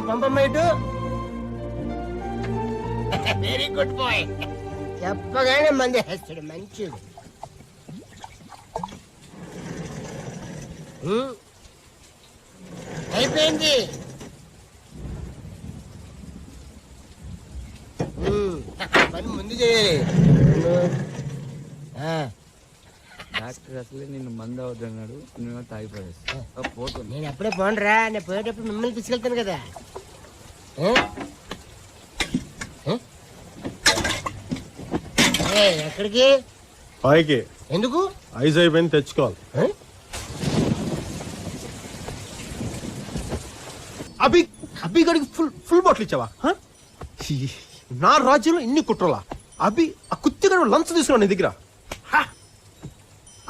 పంపమ్మేటు. Very good bye. చెప్పగానే మంది వేస్తాడు మంచిది. అయిపోయింది. పని ముందు చేయాలి. డాక్టర్ అసలే నిన్ను మందు అవద్దన్నాడు, నువ్వు తాగిపోయేస్తా పోతుంది. నేను ఎప్పుడే పోనరా, నేను పోయేటప్పుడు మిమ్మల్ని తీసుకెళ్తాను కదా. ఎక్కడికి? పైకి. ఎందుకు? ఐస్ అయిపోయింది, తెచ్చుకోవాలి. అభి అభి గడికి ఫుల్ బాటిల్ ఇచ్చావా? నా రాజ్యంలో ఇన్ని కుట్రలా? అభి ఆ కుత్తిగడు లంచ్ తీసుకున్నావు నీ దగ్గర.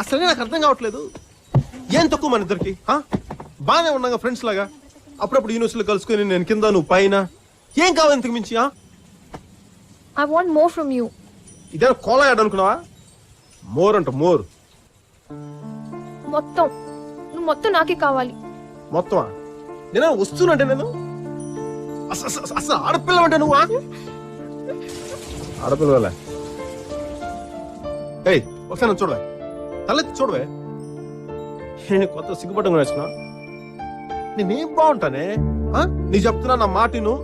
అసలే నాకు అర్థం కావట్లేదు, ఏం తక్కువ మన ఇద్దరికి? బాగానే ఉన్నాగా ఫ్రెండ్స్ లాగా, అప్పుడప్పుడు యూనివర్సిటీలో కలుసుకుని నేను కింద నువ్వు పైన. ఏం కావాలి ఇంతకు మించి? I want more from you. ఇదే కోలా యాడ్ అనుకున్నావా? మోర్ అంట మోర్. మొత్తం నువ్వు మొత్తం నాకే కావాలి. మొత్తమా? నేను వస్తున్నంటే నేను అసలు ఆడపిల్ల అంటే నువ్వు ఆడపిల్లలే. ఏయ్ ఒకసారి నన్ను చూడవే, తలెత్తి చూడవే. నేను కొత్త సిగ్గుపట్టం వేసుకున్నా. నేనేం బాగుంటానే? నీ చెప్తున్నా నా మాటిను.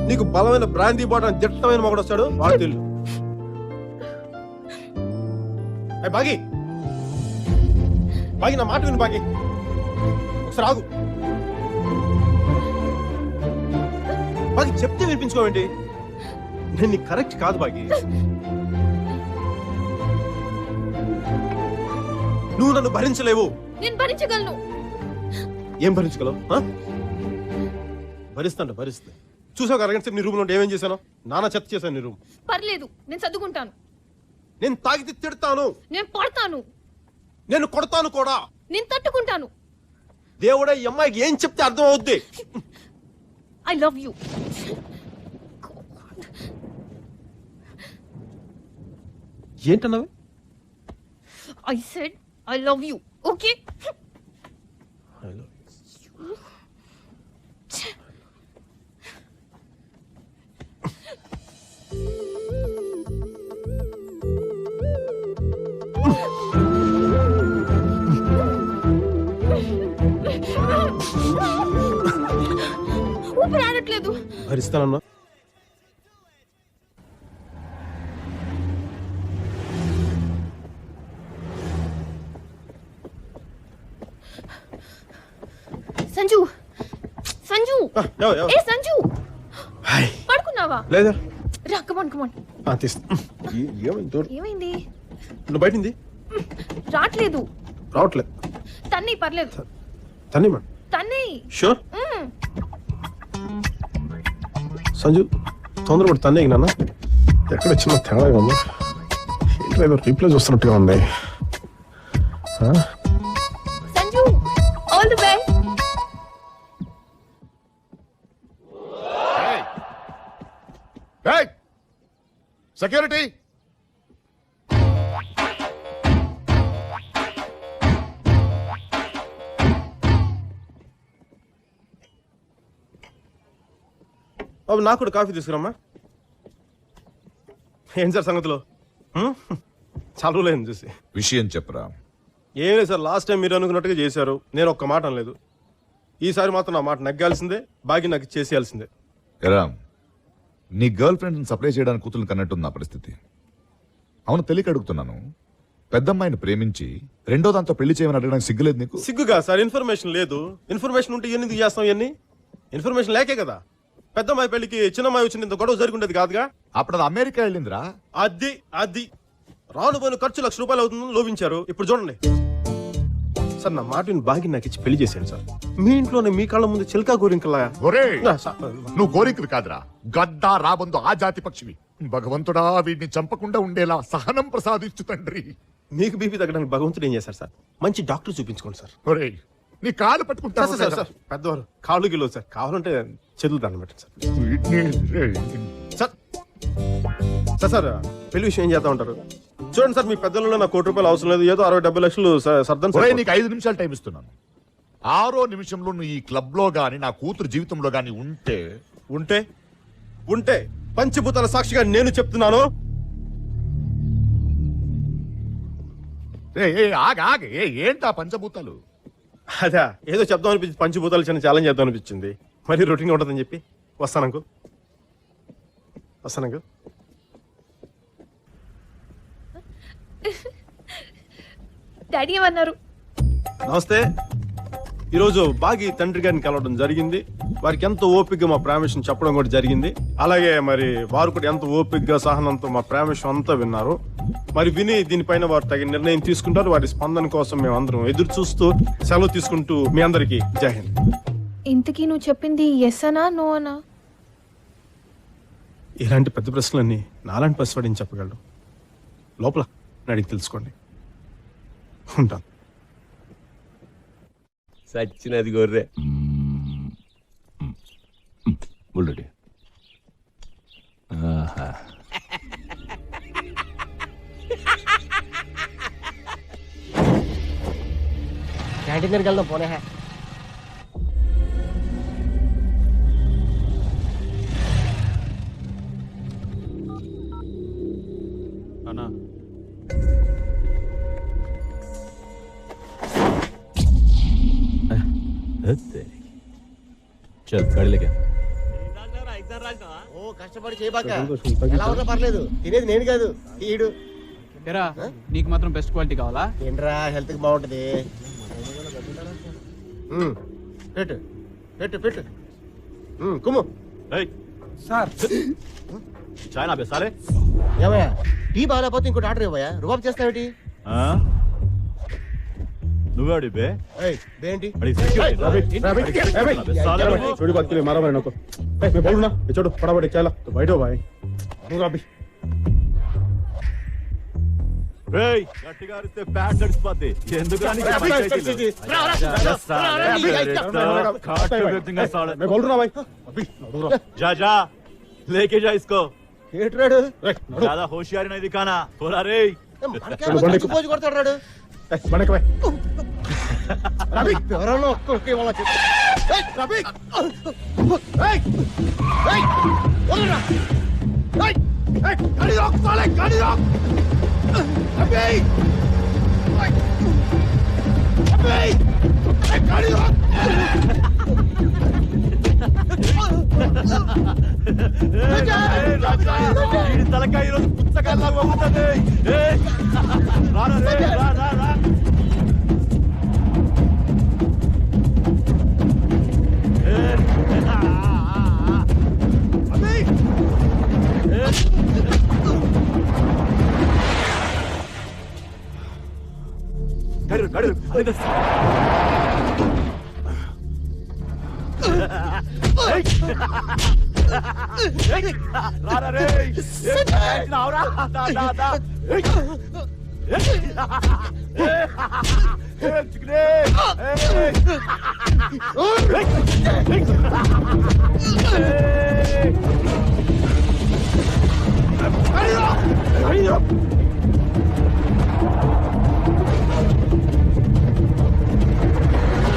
నీకు బలమైన బ్రాందీ బాటం దిట్టమైన మొగడు వస్తాడు, వాడు తెలు. బాగి బాగి నా మాట విను బాగి, ఒకసారి ఆగు. బాగి చెప్తే వినిపించుకోవేంటి? నేను నీకు కరెక్ట్ కాదు బాగి. నువ్వు నన్ను భరించలేవు. నేను భరించగలను. ఏం భరించగలవు? భరిస్తా. చూసావు అరగంట సేపు నీ రూమ్ లో ఏమేం చేశాను? నానా చెత్త చేశాను నీ రూమ్. పర్లేదు, నేను సర్దుకుంటాను. నేను తాగితే తిడతాను, నేను పడతాను, నేను కొడతాను కూడా. నేను తట్టుకుంటాను. దేవుడే ఈ అమ్మాయికి ఏం చెప్తే అర్థం అవుద్ది. I love you. ఏంటన్నావే? I said I love you. Okay? I love you. ఊపిరి ఆడట్లేదు. భరిస్తానన్నా. సంజు, సంజు, ఏ సంజు, పడుకున్నావా? లేదా రా, కమాన్ కమాన్. ఏమైంది? నువ్వు బయటింది రావట్లేదు. తన్ని పర్లేదు. తన్ని మేడం, తన్ని. షూర్. సంజు తొందరపడి తన్నే నాన్న. ఎక్కడ చిన్న తేడాగా ఉంది, ఏదో రీప్లేస్ వస్తున్నట్టుగా ఉంది. Sanju, all the best. Security, నాకు కూడా కాఫీ తీసుకురమ్మా. ఏం సార్ సంగతిలో? చాలా రోజులైంది చూసి. విషయం చెప్పరా. ఏం లేదు సార్, లాస్ట్ టైం మీరు అనుకున్నట్టుగా చేశారు, నేను ఒక్క మాట అనలేదు. ఈసారి మాత్రం నా మాట నగ్గాల్సిందే, బాగి నాకు చేసేయాల్సిందే. ఎరా, నీ గర్ల్ ఫ్రెండ్ సప్లై చేయడానికి కూతురు కన్నట్టుంది నా పరిస్థితి. అవును, తెలియక అడుగుతున్నాను. పెద్దమ్మాయిని ప్రేమించి రెండో దాంతో పెళ్లి చేయమని అడగడానికి సిగ్గులేదు నీకు? సిగ్గుగా సార్, ఇన్ఫర్మేషన్ లేదు. ఇన్ఫర్మేషన్ ఉంటే ఎందుకు చేస్తాం ఇవన్నీ? ఇన్ఫర్మేషన్ లేకే కదా పెద్దమ్మాయి పెళ్లికి చిన్నమ్మాయి వచ్చింది, ఇంత గొడవ జరుగుండేది కాదుగా. అప్పుడు అది అమెరికా వెళ్ళిందిరా. అది రాను పోయిన ఖర్చు ₹1,00,000 అవుతుందని లోపించారు. ఇప్పుడు చూడండి సార్, నా మాటని బాగి నాకు ఇచ్చి పెళ్లి చేశాను సార్. మీ ఇంట్లోనే మీ కళ్ళ ముందు చిలకా గోరింకలా. నువ్వు గోరింకలు కాదురా, గద్దా రాబందు ఆ జాతి పక్షివి. భగవంతుడా, వీడిని చంపకుండా ఉండేలా సహనం ప్రసాదించు తండ్రి. మీకు బీపీ తగ్గడానికి భగవంతుడు ఏం చేశారు సార్? మంచి డాక్టర్ చూపించుకోండి సార్. ఒరేయ్, నీ కాలు పట్టుకుంటా సార్. పెద్దవారు కాళ్ళు గిలో సార్, కావాలంటే చదువుతాను అనమాట సార్. సార్ సార్ పెళ్లి విషయం ఏం చేద్దాం ఉంటారు? చూడండి సార్, మీ పెద్దలలో నా ₹1,00,00,000 అవసరం లేదు, ఏదో 60-70 లక్షలు సర్దాను. నీకు 5 నిమిషాలు టైం ఇస్తున్నాను. 6వ నిమిషంలో నువ్వు ఈ క్లబ్ లో గాని నా కూతురు జీవితంలో గాని ఉంటే ఉంటే ఉంటే పంచభూతాల సాక్షిగా నేను చెప్తున్నాను. ఏంటా పంచభూతాలు? అదే ఏదో చెప్దాం అనిపించింది, పంచభూతాలు చిన్న ఛాలెంజ్ చేద్దాం అనిపించింది. మరి రొటీన్ ఉంటుందని చెప్పి వస్తాను అంకుల్. డాడీ ఏమన్నారు? నమస్తే. ఈరోజు బాగి తండ్రి గారిని కలవడం జరిగింది. వారికి ఎంతో ఓపికగా మా ప్రేమ విషయం చెప్పడం కూడా జరిగింది. అలాగే మరి వారు కూడా ఎంతో ఓపికగా సహనంతో మా ప్రేమ విషయం అంతా విన్నారు. మరి విని దీనిపైన వారు తగిన నిర్ణయం తీసుకుంటారు. వారి స్పందన కోసం మేము అందరం ఎదురు చూస్తూ సెలవు తీసుకుంటూ మీ అందరికీ జై హింద్. ఇంతకీ నువ్వు చెప్పింది ఎస్ అనా నో అనా? ఇలాంటి పెద్ద ప్రశ్నలన్నీ నాలాంటి పసివాడిని చెప్పగలడు. లోపల అడిగి తెలుసుకోండి. ఉంటాను. సచ్చినది గొర్రె. బుల్లెడి క్యాంటీన్ దగ్గరికి వెళ్దాం పోనే. అన్నా చల్ గాడి లేకే. ఓ కష్టపడి చేయబాక. ఎలా ఉన్నా పర్లేదు, తినేది నేను కాదు ఈడు. ఎరా నీకు మాత్రం బెస్ట్ క్వాలిటీ కావాలా? ఏంట్రా హెల్త్ కి బాగుంటది. పెట్టు పెట్టు పెట్టు. కుమ్ము. సార్ చాయ్ నా బెసాలే. ఏమయ్యా టీ బాగాలేకపోతే ఇంకోటి ఆర్డర్ ఇవ్వయా? రుబాబు చేస్తావేటి? నువ్వే బే ఏంటి? छोड़ी बात के लिए मारा मैंने को मैं बोलूं ना छोड़ो फटाफट चला तो बैठो भाई अभी ఏయ్ గట్టిగా అరిస్తే ప్యాడ్ తడిసిపోద్ది. ఎందుకు రాని मैं बोल रहा भाई अभी जा जा लेके जा इसको. ఏట్రాడు? ज्यादा होशियारी नहीं दिखाना थोड़ा रे. మనకేమో పోజు కొడతాడు రాడు. बड़े भाई రవి ఎవరన్నా ఒక్కొక్క ఇవాళ చెప్పు. రవి వదలరా. గాడి రాక్ సాలే గాడి రాక్. రవి గాడి రాక్. తలకాయ ఈరోజు పుచ్చకాయలా పోతుంది. రా